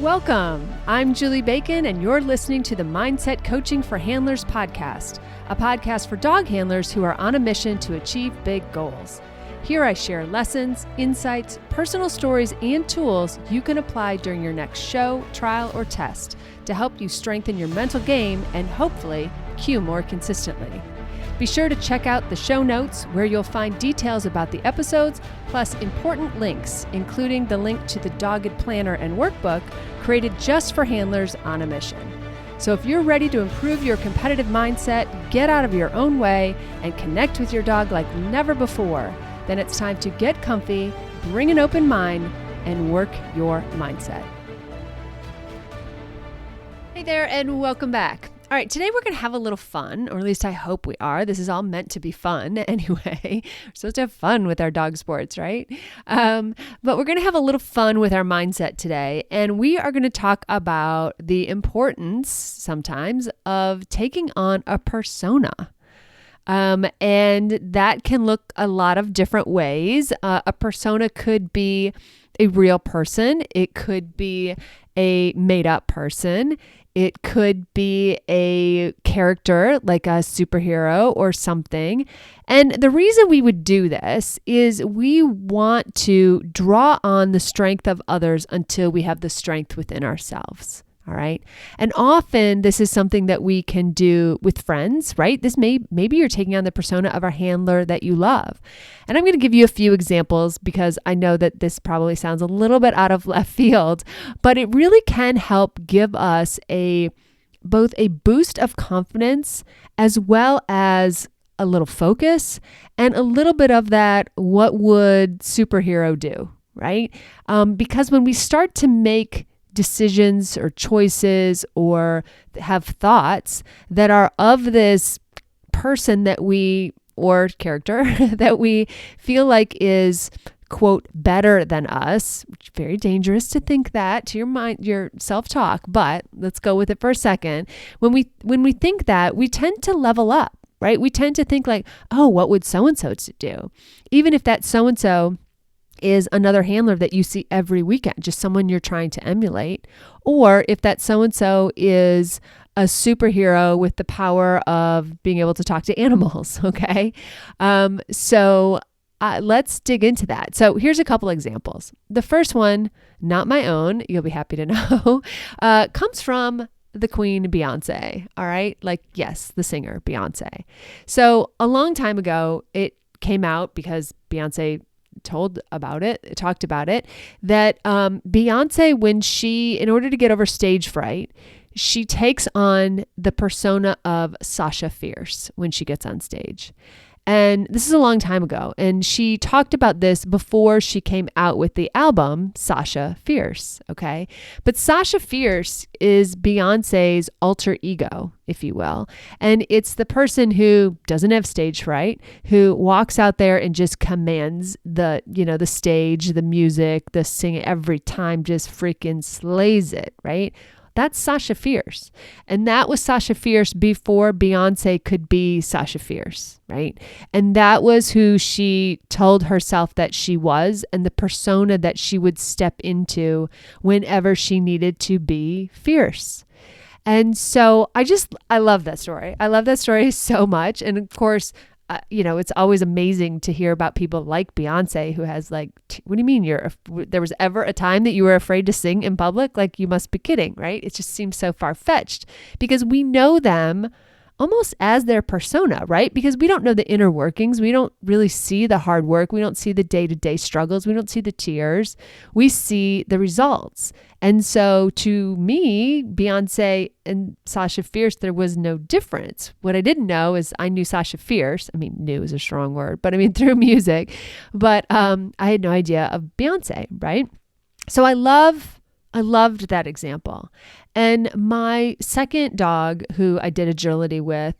Welcome. I'm Julie Bacon, and you're listening to the Mindset Coaching for Handlers podcast, a podcast for dog handlers who are on a mission to achieve big goals. Here I share lessons, insights, personal stories, and tools you can apply during your next show, trial, or test to help you strengthen your mental game and hopefully cue more consistently. Be sure to check out the show notes where you'll find details about the episodes, plus important links, including the link to the Dogged Planner and Workbook created just for handlers on a mission. So if you're ready to improve your competitive mindset, get out of your own way, and connect with your dog like never before, then it's time to get comfy, bring an open mind, and work your mindset. Hey there, and welcome back. All right, today we're going to have a little fun, or at least I hope we are. This is all meant to be fun anyway. We're supposed to have fun with our dog sports, right? But we're going to have a little fun with our mindset today, and we are going to talk about the importance sometimes of taking on a persona. And that can look a lot of different ways. A persona could be a real person. It could be a made-up person. It could be a character like a superhero or something. And the reason we would do this is we want to draw on the strength of others until we have the strength within ourselves. All right. And often this is something that we can do with friends, right? Maybe you're taking on the persona of a handler that you love. And I'm going to give you a few examples because I know that this probably sounds a little bit out of left field, but it really can help give us both a boost of confidence as well as a little focus and a little bit of that, what would superhero do, right? Because when we start to make decisions or choices or have thoughts that are of this person or character that we feel like is, quote, better than us, which is very dangerous to think that to your mind, your self-talk, but let's go with it for a second. When we think that, we tend to level up, right? We tend to think like, oh, what would so-and-so do? Even if that so-and-so is another handler that you see every weekend, just someone you're trying to emulate. Or if that so-and-so is a superhero with the power of being able to talk to animals, okay? So let's dig into that. So here's a couple examples. The first one, not my own, you'll be happy to know, comes from the Queen Beyonce, all right? Like, yes, the singer Beyonce. So a long time ago, it came out because Beyonce talked about it, that Beyonce, in order to get over stage fright, she takes on the persona of Sasha Fierce when she gets on stage. And this is a long time ago. And she talked about this before she came out with the album, Sasha Fierce, okay? But Sasha Fierce is Beyonce's alter ego, if you will. And it's the person who doesn't have stage fright, who walks out there and just commands the stage, the music, the singing every time, just freaking slays it, right? That's Sasha Fierce. And that was Sasha Fierce before Beyonce could be Sasha Fierce, right? And that was who she told herself that she was and the persona that she would step into whenever she needed to be fierce. And so I love that story. I love that story so much. And of course, it's always amazing to hear about people like Beyonce who has what do you mean there was ever a time that you were afraid to sing in public? Like, you must be kidding, right? It just seems so far-fetched because we know them almost as their persona, right? Because we don't know the inner workings. We don't really see the hard work. We don't see the day-to-day struggles. We don't see the tears. We see the results. And so to me, Beyonce and Sasha Fierce, there was no difference. What I didn't know is I knew Sasha Fierce. I mean, knew is a strong word, but I mean through music. But I had no idea of Beyonce, right? So I loved that example. And my second dog, who I did agility with,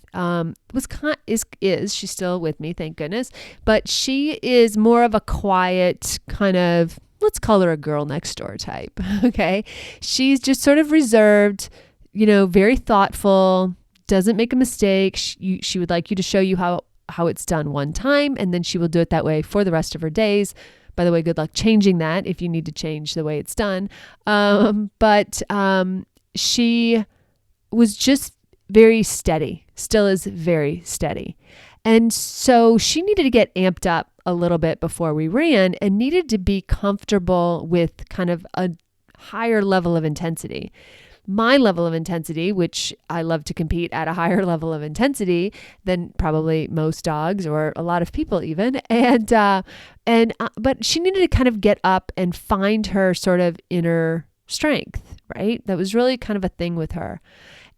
she's still with me, thank goodness. But she is more of a quiet kind of, let's call her a girl next door type. Okay. She's just sort of reserved, very thoughtful, doesn't make a mistake. She would like you to show you how it's done one time, and then she will do it that way for the rest of her days. By the way, good luck changing that if you need to change the way it's done. But she was just very steady, still is very steady. And so she needed to get amped up a little bit before we ran and needed to be comfortable with kind of a higher level of intensity. My level of intensity, which I love to compete at a higher level of intensity than probably most dogs or a lot of people even. But she needed to kind of get up and find her sort of inner strength, right? That was really kind of a thing with her.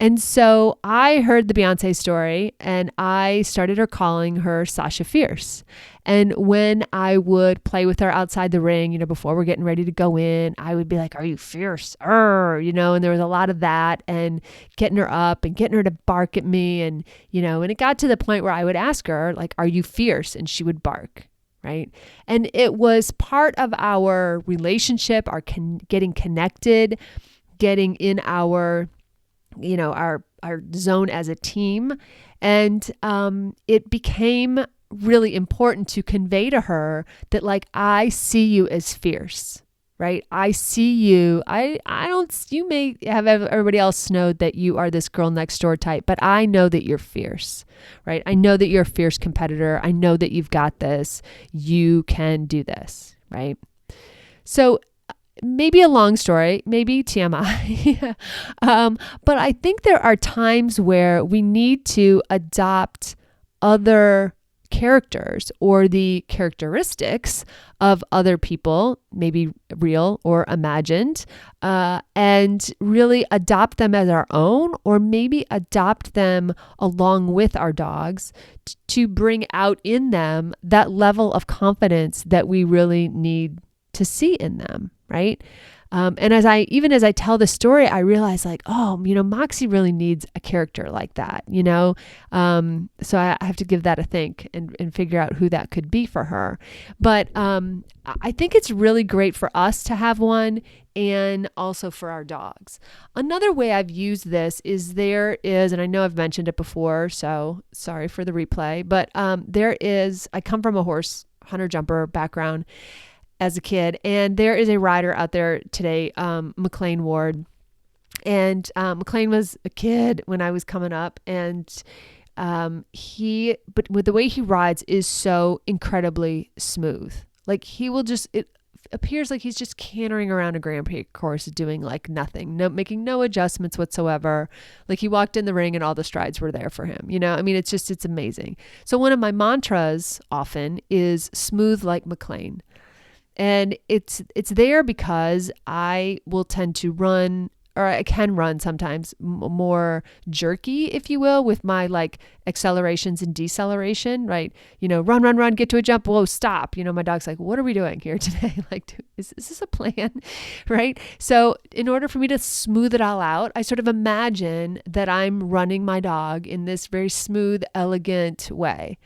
And so I heard the Beyonce story and I started her calling her Sasha Fierce. And when I would play with her outside the ring, before we're getting ready to go in, I would be like, "Are you fierce?" And there was a lot of that and getting her up and getting her to bark at me. And it got to the point where I would ask her, like, "Are you fierce?" And she would bark. Right. And it was part of our relationship, our getting connected, getting in our zone as a team. And it became really important to convey to her that, like, I see you as fierce, right? I see you. You may have everybody else know that you are this girl next door type, but I know that you're fierce, right? I know that you're a fierce competitor. I know that you've got this. You can do this, right? So maybe a long story, maybe TMI. But I think there are times where we need to adopt other characters or the characteristics of other people, maybe real or imagined, and really adopt them as our own, or maybe adopt them along with our dogs to bring out in them that level of confidence that we really need to see in them. Right. And as I tell the story, I realize, like, Moxie really needs a character like that, so I have to give that a think and figure out who that could be for her. But I think it's really great for us to have one, and also for our dogs. Another way I've used this is and I know I've mentioned it before, so sorry for the replay, but I come from a horse hunter jumper background as a kid. And there is a rider out there today, McLean Ward. And McLean was a kid when I was coming up, and but with the way he rides is so incredibly smooth. Like, it appears like he's just cantering around a Grand Prix course doing like nothing, making no adjustments whatsoever. Like, he walked in the ring and all the strides were there for him. It's amazing. So one of my mantras often is smooth like McLean. And it's there because I will tend to run, or I can run sometimes more jerky, if you will, with my like accelerations and deceleration, right? Run, get to a jump. Whoa, stop. My dog's like, "What are we doing here today?" Like, is this a plan? Right? So in order for me to smooth it all out, I sort of imagine that I'm running my dog in this very smooth, elegant way.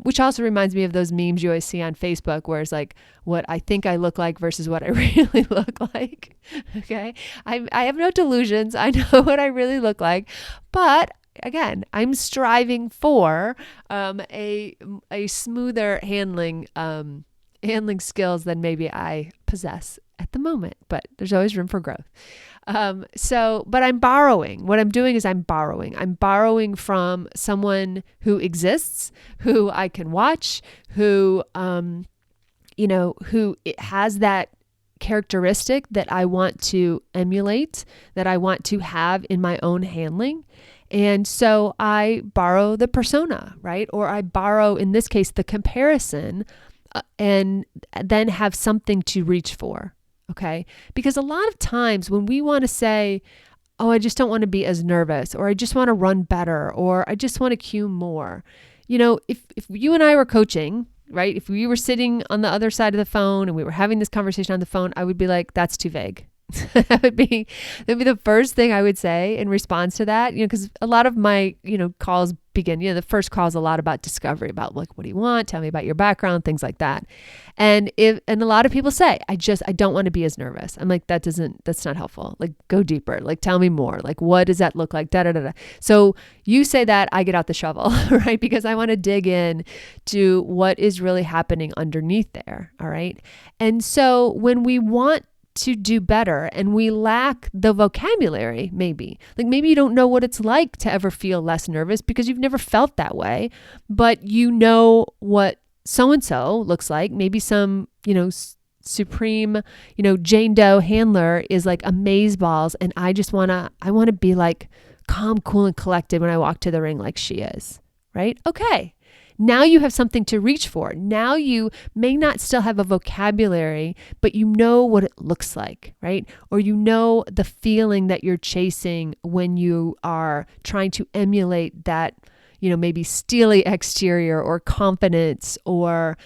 Which also reminds me of those memes you always see on Facebook where it's like what I think I look like versus what I really look like. Okay. I have no delusions. I know what I really look like, but again, I'm striving for, a smoother handling skills than maybe I possess at the moment, but there's always room for growth. But I'm borrowing. What I'm doing is I'm borrowing. I'm borrowing from someone who exists, who I can watch, who has that characteristic that I want to emulate, that I want to have in my own handling. And so I borrow the persona, right? Or I borrow, in this case, the comparison, and then have something to reach for. Okay. Because a lot of times when we want to say, "Oh, I just don't want to be as nervous," or "I just want to run better," or "I just want to cue more," if you and I were coaching, right? If we were sitting on the other side of the phone and we were having this conversation on the phone, I would be like, "That's too vague." That'd be the first thing I would say in response to that, because a lot of my, calls begin. The first call is a lot about discovery, about like, what do you want? Tell me about your background, things like that. And a lot of people say, I don't want to be as nervous. I'm like, that's not helpful. Like, go deeper. Like, tell me more. Like, what does that look like? Da, da, da, da. So you say that, I get out the shovel, right? Because I want to dig in to what is really happening underneath there. All right. And so when we want to do better and we lack the vocabulary, maybe you don't know what it's like to ever feel less nervous because you've never felt that way, but you know what so-and-so looks like. Maybe some, supreme, Jane Doe handler is like amazeballs. And I want to be like calm, cool, and collected when I walk to the ring like she is, right? Okay. Now you have something to reach for. Now you may not still have a vocabulary, but you know what it looks like, right? Or you know the feeling that you're chasing when you are trying to emulate that, maybe steely exterior or confidence or,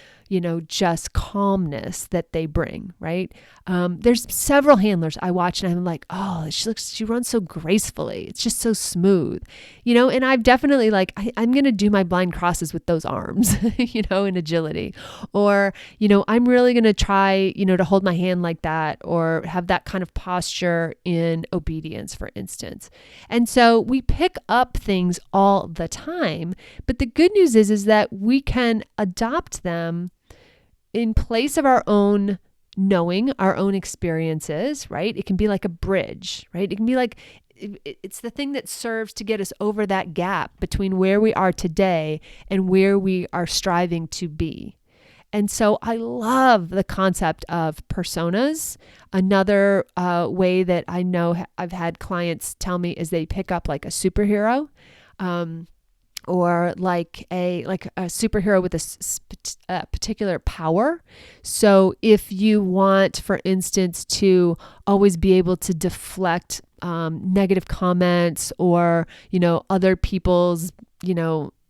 just calmness that they bring, right? There's several handlers I watch and I'm like, oh, she runs so gracefully. It's just so smooth, and I've definitely I'm going to do my blind crosses with those arms, in agility, or, I'm really going to try, to hold my hand like that or have that kind of posture in obedience, for instance. And so we pick up things all the time, but the good news is that we can adopt them in place of our own knowing, our own experiences, right? It can be like a bridge, right? It can be like, it's the thing that serves to get us over that gap between where we are today and where we are striving to be. And so I love the concept of personas. Another way that I know I've had clients tell me is they pick up like a superhero, or like a superhero with a particular power. So if you want, for instance, to always be able to deflect negative comments or, other people's,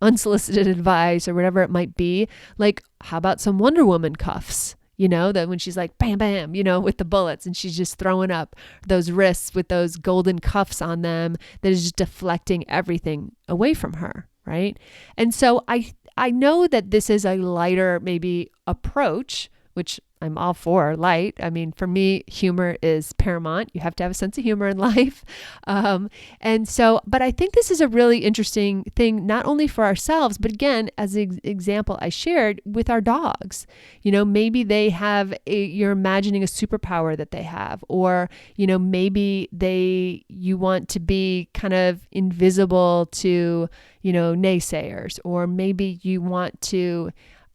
unsolicited advice or whatever it might be, like, how about some Wonder Woman cuffs? That when she's like, bam, bam, with the bullets and she's just throwing up those wrists with those golden cuffs on them that is just deflecting everything away from her. Right. And so I know that this is a lighter maybe approach, which I'm all for light. I mean, for me, humor is paramount. You have to have a sense of humor in life. And so, but I think this is a really interesting thing, not only for ourselves, but again, as an example I shared with our dogs, maybe they have you're imagining a superpower that they have, or, maybe you want to be kind of invisible to, naysayers, or maybe you want to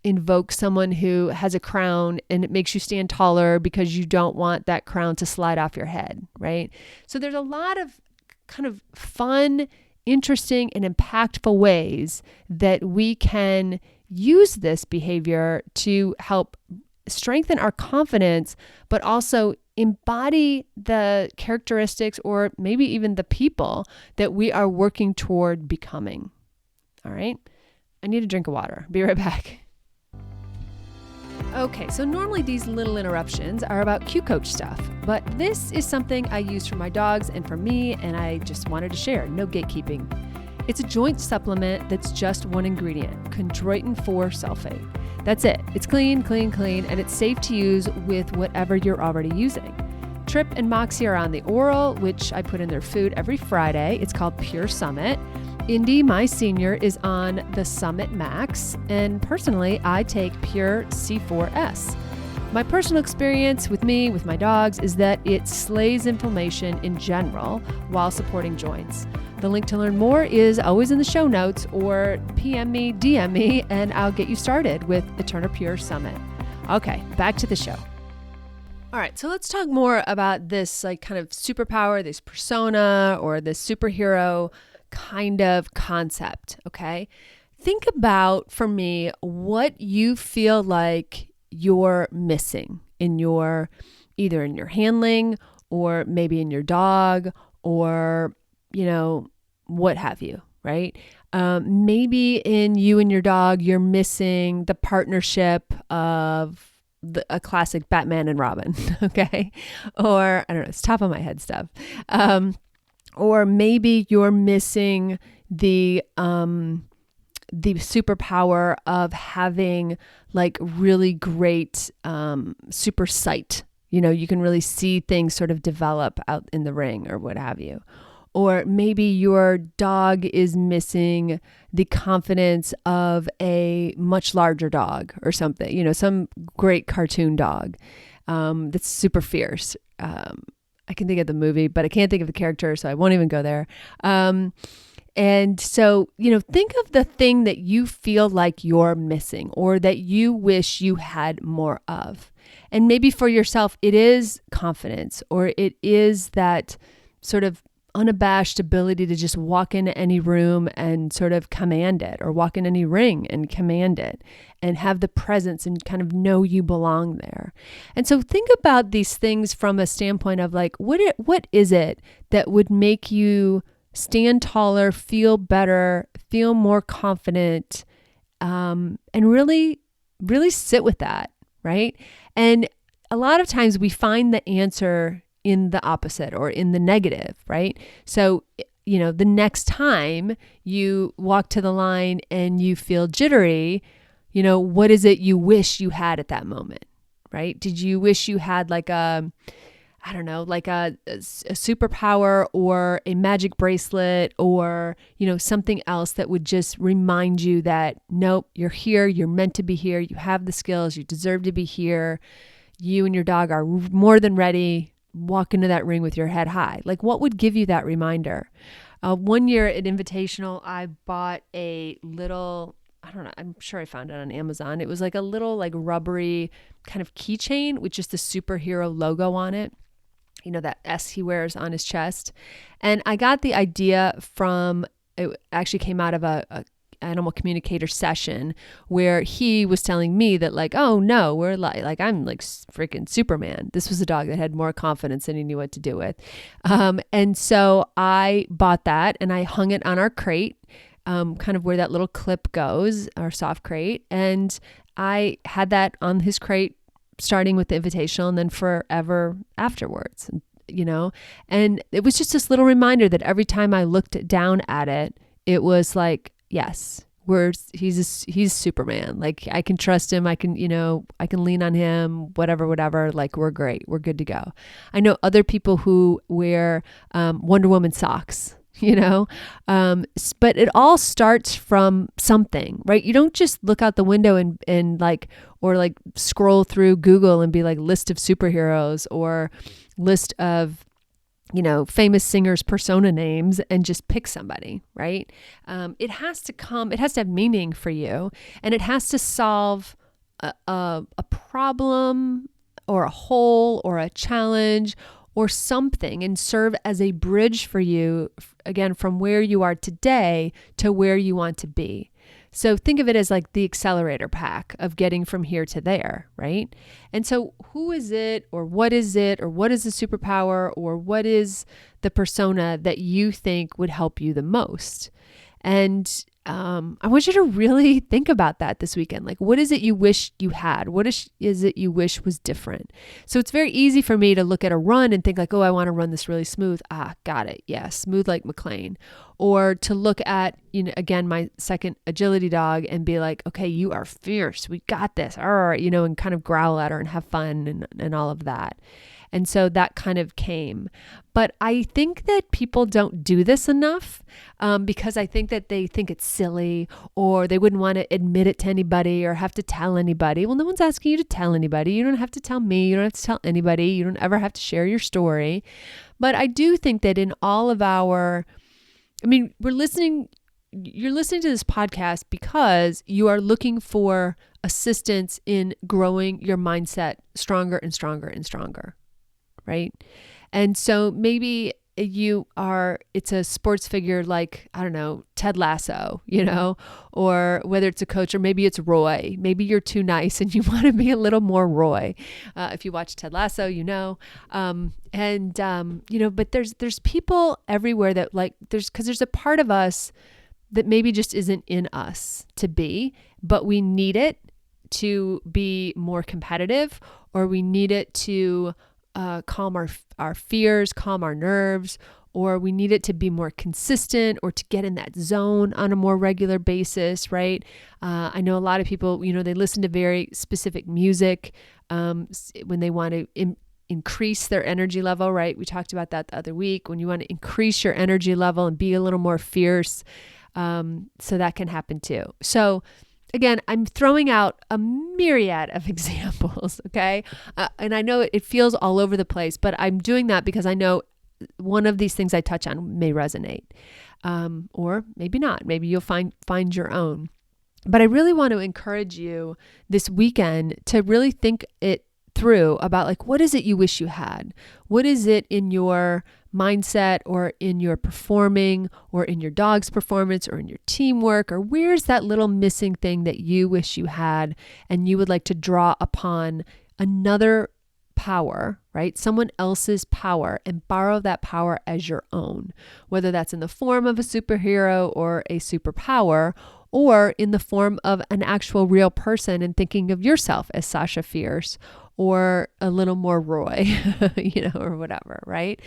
invoke someone who has a crown and it makes you stand taller because you don't want that crown to slide off your head, right? So there's a lot of kind of fun, interesting, and impactful ways that we can use this behavior to help strengthen our confidence, but also embody the characteristics or maybe even the people that we are working toward becoming. All right. I need a drink of water. Be right back. Okay, so normally these little interruptions are about Q-Coach stuff, but this is something I use for my dogs and for me, and I just wanted to share. No gatekeeping. It's a joint supplement that's just one ingredient, chondroitin 4-sulfate. That's it. It's clean, and it's safe to use with whatever you're already using. Trip and Moxie are on the oral, which I put in their food every Friday. It's called Pure Summit. Indy, my senior, is on the Summit Max, and personally, I take Pure C4S. My personal experience with my dogs, is that it slays inflammation in general while supporting joints. The link to learn more is always in the show notes, or PM me, DM me, and I'll get you started with Eterna Pure Summit. Okay, back to the show. All right, so let's talk more about this kind of superpower, this persona, or this superhero kind of concept, okay? Think about, for me, what you feel like you're missing in either in your handling or maybe in your dog or, what have you, right? Maybe in you and your dog, you're missing the partnership of a classic Batman and Robin, okay? Or, I don't know, it's top of my head stuff. Or maybe you're missing the the superpower of having like really great super sight. You can really see things sort of develop out in the ring or what have you. Or maybe your dog is missing the confidence of a much larger dog or something, some great cartoon dog that's super fierce. I can think of the movie, but I can't think of the character, so I won't even go there. And so, think of the thing that you feel like you're missing or that you wish you had more of. And maybe for yourself, it is confidence, or it is that sort of unabashed ability to just walk into any room and sort of command it, or walk in any ring and command it and have the presence and kind of know you belong there. And so think about these things from a standpoint of like, what is it that would make you stand taller, feel better, feel more confident, and really, really sit with that, right? And a lot of times we find the answer in the opposite or in the negative, right? So, the next time you walk to the line and you feel jittery, what is it you wish you had at that moment, right? Did you wish you had like a superpower or a magic bracelet or, something else that would just remind you that, nope, you're here, you're meant to be here, you have the skills, you deserve to be here, you and your dog are more than ready, walk into that ring with your head high. Like, what would give you that reminder? One year at Invitational, I bought a little, I don't know, I'm sure I found it on Amazon. It was like a little like rubbery kind of keychain with just the superhero logo on it. That S he wears on his chest. And I got the idea from, it actually came out of a animal communicator session where he was telling me that like, oh no, we're like I'm like freaking Superman. This was a dog that had more confidence than he knew what to do with. And so I bought that and I hung it on our crate, kind of where that little clip goes, our soft crate. And I had that on his crate starting with the Invitational and then forever afterwards, and it was just this little reminder that every time I looked down at it, it was like, yes, he's Superman. Like I can trust him. I can lean on him, whatever, like we're great. We're good to go. I know other people who wear, Wonder Woman socks, but it all starts from something, right? You don't just look out the window and scroll through Google and be like list of superheroes or list of, famous singers' persona names and just pick somebody, right? It has to have meaning for you, and it has to solve a problem or a hole or a challenge or something and serve as a bridge for you, again, from where you are today to where you want to be. So think of it as like the accelerator pack of getting from here to there, right? And so who is it, or what is the superpower, or what is the persona that you think would help you the most? And I want you to really think about that this weekend. Like, what is it you wish you had? What is it you wish was different? So it's very easy for me to look at a run and think like, oh, I want to run this really smooth. Ah, got it. Yeah, smooth like McLean. Or to look at, again, my second agility dog and be like, okay, you are fierce. We got this. And kind of growl at her and have fun and all of that. And so that kind of came. But I think that people don't do this enough because I think that they think it's silly, or they wouldn't want to admit it to anybody or have to tell anybody. Well, no one's asking you to tell anybody. You don't have to tell me. You don't have to tell anybody. You don't ever have to share your story. But I do think that in all of you're listening to this podcast because you are looking for assistance in growing your mindset stronger and stronger and stronger. Right? And so maybe it's a sports figure like, I don't know, Ted Lasso, or whether it's a coach, or maybe it's Roy. Maybe you're too nice and you want to be a little more Roy. If you watch Ted Lasso, but there's people everywhere that because there's a part of us that maybe just isn't in us to be, but we need it to be more competitive, or we need it to calm our fears, calm our nerves, or we need it to be more consistent or to get in that zone on a more regular basis, right? I know a lot of people, they listen to very specific music when they want to increase their energy level, right? We talked about that the other week. When you want to increase your energy level and be a little more fierce, so that can happen too. So again, I'm throwing out a myriad of examples, okay? And I know it feels all over the place, but I'm doing that because I know one of these things I touch on may resonate, or maybe not. Maybe you'll find your own. But I really want to encourage you this weekend to really think it through about, like, what is it you wish you had? What is it in your mindset or in your performing or in your dog's performance or in your teamwork, or where's that little missing thing that you wish you had and you would like to draw upon another power, right? Someone else's power, and borrow that power as your own, whether that's in the form of a superhero or a superpower, or in the form of an actual real person and thinking of yourself as Sasha Fierce or a little more Roy, or whatever, right?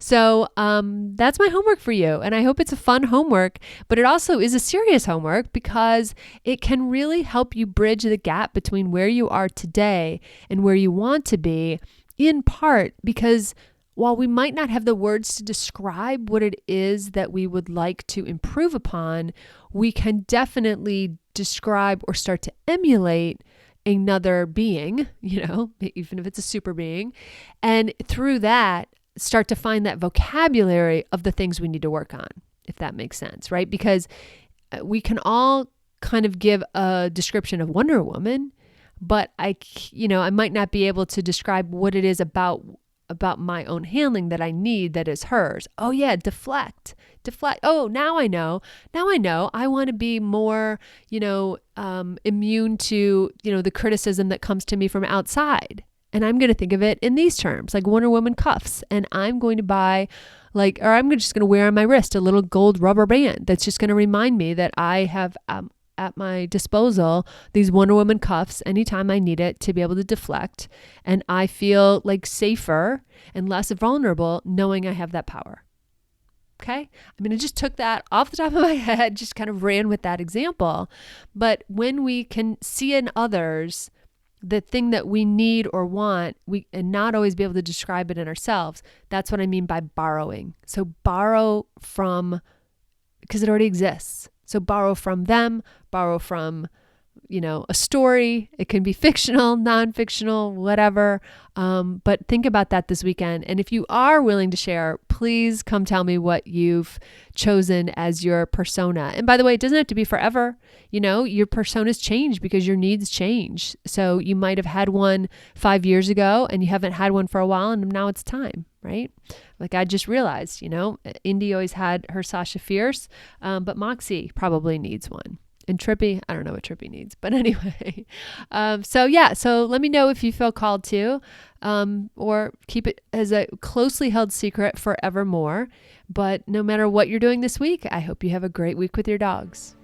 So that's my homework for you. And I hope it's a fun homework, but it also is a serious homework because it can really help you bridge the gap between where you are today and where you want to be, in part because while we might not have the words to describe what it is that we would like to improve upon, we can definitely describe or start to emulate another being, even if it's a super being. And through that, start to find that vocabulary of the things we need to work on, if that makes sense, right? Because we can all kind of give a description of Wonder Woman, but I might not be able to describe what it is about my own handling that I need that is hers. Oh yeah, deflect. Oh, now I know. I want to be more, immune to, the criticism that comes to me from outside. And I'm going to think of it in these terms, like Wonder Woman cuffs. And I'm going to buy I'm just going to wear on my wrist a little gold rubber band that's just going to remind me that I have at my disposal these Wonder Woman cuffs anytime I need it to be able to deflect. And I feel like safer and less vulnerable knowing I have that power. Okay. I just took that off the top of my head, just kind of ran with that example. But when we can see in others the thing that we need or want, and not always be able to describe it in ourselves, that's what I mean by borrowing. So borrow from, because it already exists. So borrow from them, borrow from, a story. It can be fictional, non-fictional, whatever. But think about that this weekend. And if you are willing to share, please come tell me what you've chosen as your persona. And by the way, it doesn't have to be forever. Your personas change because your needs change. So you might have had one 5 years ago and you haven't had one for a while, and now it's time, right? Like I just realized, Indy always had her Sasha Fierce, but Moxie probably needs one. And Trippy, I don't know what Trippy needs, but anyway. So let me know if you feel called to, or keep it as a closely held secret forevermore. But no matter what you're doing this week, I hope you have a great week with your dogs.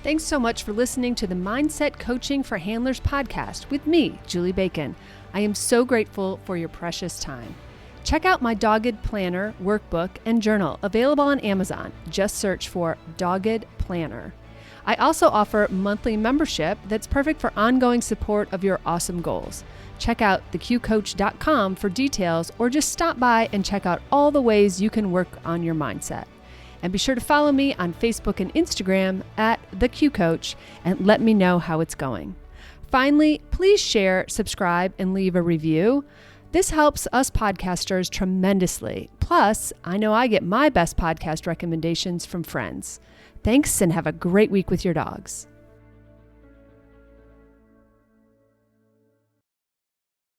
Thanks so much for listening to the Mindset Coaching for Handlers podcast with me, Julie Bacon. I am so grateful for your precious time. Check out my Dogged Planner workbook and journal available on Amazon. Just search for Dogged Planner. I also offer monthly membership that's perfect for ongoing support of your awesome goals. Check out theqcoach.com for details, or just stop by and check out all the ways you can work on your mindset. And be sure to follow me on Facebook and Instagram at theqcoach and let me know how it's going. Finally, please share, subscribe, and leave a review. This helps us podcasters tremendously. Plus, I know I get my best podcast recommendations from friends. Thanks, and have a great week with your dogs.